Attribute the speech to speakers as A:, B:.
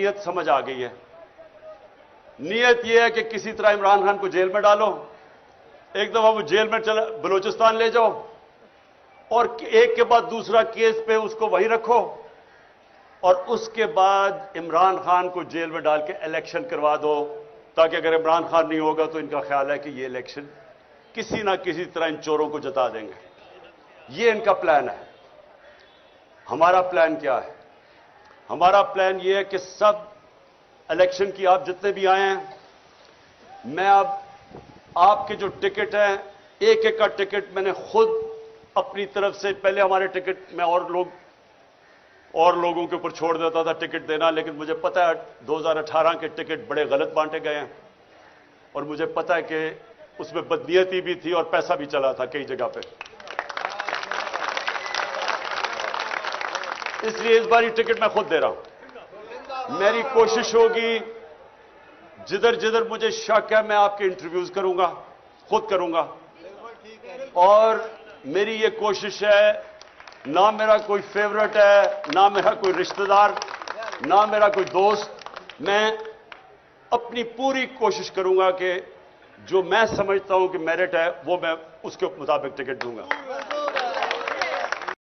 A: नीयत समझ आ गई है। नीयत यह है कि किसी तरह इमरान खान को जेल में डालो, एक दफा वो जेल में चला बलूचिस्तान ले जाओ और एक के बाद दूसरा केस पे उसको वहीं रखो और उसके बाद इमरान खान को जेल में डाल के इलेक्शन करवा दो, ताकि अगर इमरान खान नहीं होगा तो इनका ख्याल है कि ये इलेक्शन किसी ना किसी तरह इन चोरों को जता देंगे। ये इनका प्लान है। हमारा प्लान क्या है? हमारा प्लान ये है कि सब इलेक्शन की आप जितने भी आए हैं, मैं अब आपके जो टिकट हैं, एक एक का टिकट मैंने खुद अपनी तरफ से, पहले हमारे टिकट में और लोगों के ऊपर छोड़ देता था टिकट देना, लेकिन मुझे पता है 2018 के टिकट बड़े गलत बांटे गए हैं और मुझे पता है कि उसमें बदनीयती भी थी और पैसा भी चला था कई जगह पे। इसलिए इस बार ये टिकट मैं खुद दे रहा हूं। मेरी कोशिश होगी जिधर जिधर मुझे शक है मैं आपके इंटरव्यूज करूंगा, खुद करूंगा। और मेरी ये कोशिश है, ना मेरा कोई फेवरेट है, ना मेरा कोई रिश्तेदार, ना मेरा कोई दोस्त, मैं अपनी पूरी कोशिश करूंगा कि जो मैं समझता हूं कि मेरिट है वो मैं उसके मुताबिक टिकट दूंगा।